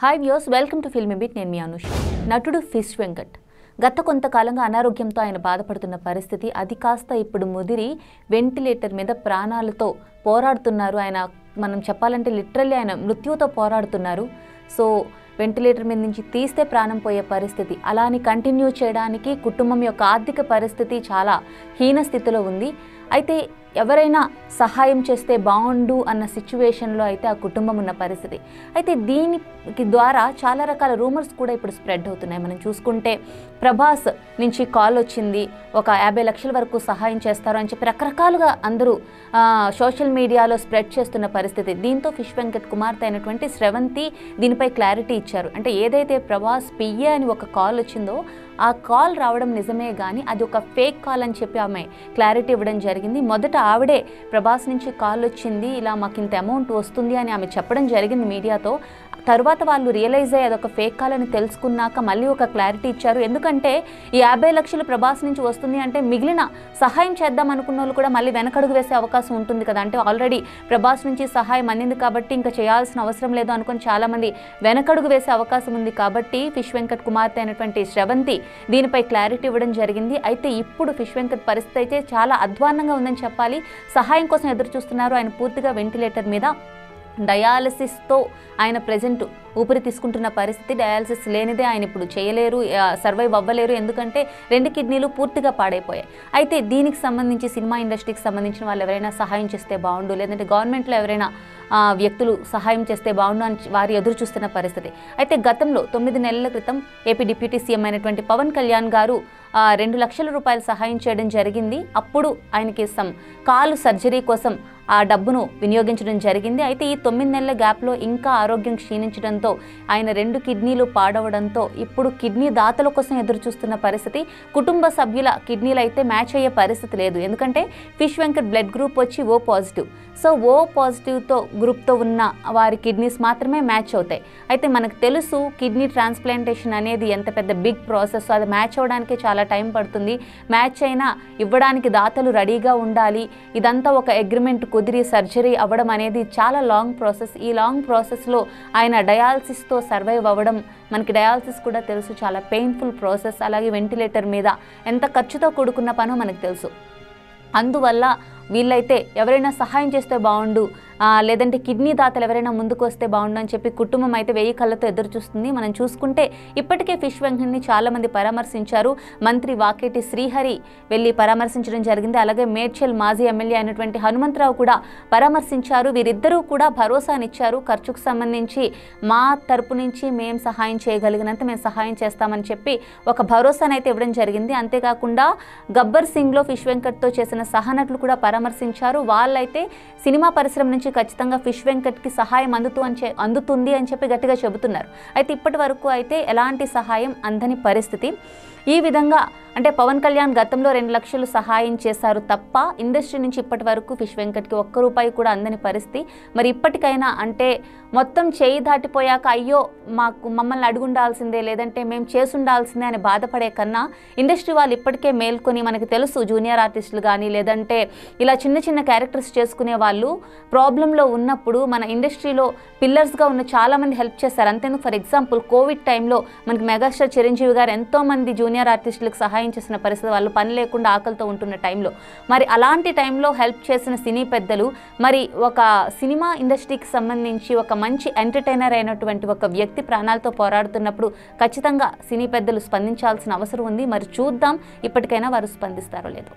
Hi views, welcome to filmy beat. నేను మీ అనుష్. నటుడు fish Venkat గత కొంతకాలంగా అనారోగ్యంతో ఆయన బాధపడుతున్న పరిస్థితి అది కాస్త ఇప్పుడు ముదిరి వెంటిలేటర్ మీద ప్రాణాలతో పోరాడుతున్నారు. ఆయన మనం చెప్పాలంటే లిటరల్లీ ఆయన మృత్యువుతో పోరాడుతున్నారు. సో వెంటిలేటర్ మీద నుంచి తీస్తే ప్రాణం పోయే పరిస్థితి, అలాని కంటిన్యూ చేయడానికి కుటుంబం యొక్క ఆర్థిక పరిస్థితి చాలా హీన స్థితిలో ఉంది. అయితే ఎవరైనా సహాయం చేస్తే బాగుండు అన్న సిచ్యువేషన్లో అయితే ఆ కుటుంబం ఉన్న పరిస్థితి. అయితే దీనికి ద్వారా చాలా రకాల రూమర్స్ కూడా ఇప్పుడు స్ప్రెడ్ అవుతున్నాయి. మనం చూసుకుంటే ప్రభాస్ నుంచి కాల్ వచ్చింది, ఒక 50 లక్షల వరకు సహాయం చేస్తారు అని చెప్పి రకరకాలుగా అందరూ సోషల్ మీడియాలో స్ప్రెడ్ చేస్తున్న పరిస్థితి. దీంతో ఫిష్ వెంకట్ కుమార్తె అయినటువంటి శ్రవంతి దీనిపై క్లారిటీ ఇచ్చారు. అంటే ఏదైతే ప్రభాస్ పిఏ అని ఒక కాల్ వచ్చిందో ఆ కాల్ రావడం నిజమే కానీ అది ఒక ఫేక్ కాల్ అని చెప్పి ఆమె క్లారిటీ ఇవ్వడం జరిగింది. మొదట ఆవిడే ప్రభాస్ నుంచి కాల్ వచ్చింది, ఇలా మాకు ఇంత అమౌంట్ వస్తుంది అని ఆమె చెప్పడం జరిగింది మీడియాతో. తర్వాత వాళ్ళు రియలైజ్ అయ్యి అదొక ఫేక్ కాల్ అని తెలుసుకున్నాక మళ్ళీ ఒక క్లారిటీ ఇచ్చారు. ఎందుకంటే ఈ 50 లక్షలు ప్రభాస్ నుంచి వస్తుంది అంటే మిగిలిన సహాయం చేద్దాం అనుకున్న వాళ్ళు కూడా మళ్ళీ వెనకడుగు వేసే అవకాశం ఉంటుంది కదా. అంటే ఆల్రెడీ ప్రభాస్ నుంచి సహాయం అందింది కాబట్టి ఇంకా చేయాల్సిన అవసరం లేదు అనుకుని చాలామంది వెనకడుగు వేసే అవకాశం ఉంది. కాబట్టి ఫిష్ వెంకట్ కుమార్తె అయినటువంటి శ్రవంతి దీనిపై క్లారిటీ ఇవ్వడం జరిగింది. అయితే ఇప్పుడు ఫిష్ వెంకట్ పరిస్థితి అయితే చాలా అధ్వాన్నంగా ఉందని చెప్పాలి. సహాయం కోసం ఎదురు చూస్తున్నారు. ఆయన పూర్తిగా వెంటిలేటర్ మీద డయాలసిస్తో ఆయన ప్రజెంట్ ఊపిరి తీసుకుంటున్న పరిస్థితి. డయాలసిస్ లేనిదే ఆయన ఇప్పుడు చేయలేరు, సర్వైవ్ అవ్వలేరు. ఎందుకంటే 2 కిడ్నీలు పూర్తిగా పాడైపోయాయి. అయితే దీనికి సంబంధించి సినిమా ఇండస్ట్రీకి సంబంధించిన వాళ్ళు ఎవరైనా సహాయం చేస్తే బాగుండు, లేదంటే గవర్నమెంట్లో ఎవరైనా వ్యక్తులు సహాయం చేస్తే బాగుండు అని వారు ఎదురు చూస్తున్న పరిస్థితి. అయితే గతంలో 9 నెలల క్రితం ఏపీ డిప్యూటీ సీఎం అయినటువంటి పవన్ కళ్యాణ్ గారు 2 లక్షల రూపాయలు సహాయం చేయడం జరిగింది. అప్పుడు ఆయనకి కాలు సర్జరీ కోసం ఆ డబ్బును వినియోగించడం జరిగింది. అయితే ఈ 9 నెలల గ్యాప్లో ఇంకా ఆరోగ్యం క్షీణించడంతో ఆయన 2 కిడ్నీలు పాడవడంతో ఇప్పుడు కిడ్నీ దాతల కోసం ఎదురు చూస్తున్న పరిస్థితి. కుటుంబ సభ్యుల కిడ్నీలు అయితే మ్యాచ్ అయ్యే పరిస్థితి లేదు. ఎందుకంటే ఫిష్ వెంకట్ బ్లడ్ గ్రూప్ వచ్చి O పాజిటివ్. సో O పాజిటివ్తో గ్రూప్తో ఉన్న వారి కిడ్నీస్ మాత్రమే మ్యాచ్ అవుతాయి. అయితే మనకు తెలుసు కిడ్నీ ట్రాన్స్ప్లాంటేషన్ అనేది ఎంత పెద్ద బిగ్ ప్రాసెస్. అది మ్యాచ్ అవడానికి చాలా టైం పడుతుంది. మ్యాచ్ అయినా ఇవ్వడానికి దాతలు రెడీగా ఉండాలి. ఇదంతా ఒక అగ్రిమెంట్ కుదిరి సర్జరీ అవ్వడం అనేది చాలా లాంగ్ ప్రాసెస్. ఈ లాంగ్ ప్రాసెస్లో ఆయన డయాలసిస్తో సర్వైవ్ అవ్వడం, మనకి డయాలసిస్ కూడా తెలుసు చాలా పెయిన్ఫుల్ ప్రాసెస్. అలాగే వెంటిలేటర్ మీద ఎంత ఖర్చుతో కూడుకున్న పనో మనకు తెలుసు. అందువల్ల వీళ్ళైతే ఎవరైనా సహాయం చేస్తే బాగుండు, లేదంటే కిడ్నీ దాతలు ఎవరైనా ముందుకు వస్తే బాగుండు అని చెప్పి కుటుంబం అయితే 1000 కళ్ళతో ఎదురు చూస్తుంది. మనం చూసుకుంటే ఇప్పటికే ఫిష్ వెంకట్ని చాలామంది పరామర్శించారు. మంత్రి వాకేటి శ్రీహరి వెళ్ళి పరామర్శించడం జరిగింది. అలాగే మేడ్చల్ మాజీ ఎమ్మెల్యే అయినటువంటి హనుమంతరావు కూడా పరామర్శించారు. వీరిద్దరూ కూడా భరోసానిచ్చారు. ఖర్చుకు సంబంధించి మా తరపు నుంచి మేము సహాయం చేయగలిగినంత మేము సహాయం చేస్తామని చెప్పి ఒక భరోసానైతే ఇవ్వడం జరిగింది. అంతేకాకుండా గబ్బర్ సింగ్లో ఫిష్ వెంకట్తో చేసిన సహనటులు కూడా పరామర్శించారు. వాళ్ళైతే సినిమా పరిశ్రమ నుంచి ఖచ్చితంగా ఫిష్ వెంకట్కి సహాయం అందుతుంది అని చెప్పి గట్టిగా చెబుతున్నారు. అయితే ఇప్పటి వరకు అయితే ఎలాంటి సహాయం అందని పరిస్థితి. ఈ విధంగా అంటే పవన్ కళ్యాణ్ గతంలో 2 లక్షలు సహాయం చేశారు తప్ప ఇండస్ట్రీ నుంచి ఇప్పటి వరకు ఫిష్ వెంకట్కి ₹1 కూడా అందని పరిస్థితి. మరి ఇప్పటికైనా అంటే మొత్తం చేయి దాటిపోయాక అయ్యో మమ్మల్ని అడుగుండాల్సిందే, లేదంటే మేము చేసుండాల్సిందే అని బాధపడే కన్నా ఇండస్ట్రీ వాళ్ళు ఇప్పటికే మేల్కొని, మనకి తెలుసు జూనియర్ ఆర్టిస్టులు కానీ లేదంటే ఇలా చిన్న చిన్న క్యారెక్టర్స్ చేసుకునే వాళ్ళు ప్రాబ్లంలో ఉన్నప్పుడు మన ఇండస్ట్రీలో పిల్లర్స్గా ఉన్న చాలామంది హెల్ప్ చేస్తారు. అంతేందుకు ఫర్ ఎగ్జాంపుల్ కోవిడ్ టైంలో మనకి మెగాస్టార్ చిరంజీవి గారు ఎంతోమంది జూనియర్ ఆర్టిస్టులకు సహాయం చేసిన పరిస్థితి, వాళ్ళు పని లేకుండా ఆకలితో ఉంటున్న టైంలో. మరి అలాంటి టైంలో హెల్ప్ చేసిన సినీ పెద్దలు, మరి ఒక సినిమా ఇండస్ట్రీకి సంబంధించి ఒక మంచి ఎంటర్టైనర్ అయినటువంటి ఒక వ్యక్తి ప్రాణాలతో పోరాడుతున్నప్పుడు ఖచ్చితంగా సినీ పెద్దలు స్పందించాల్సిన అవసరం ఉంది. మరి చూద్దాం ఇప్పటికైనా వారు స్పందిస్తారో లేదో.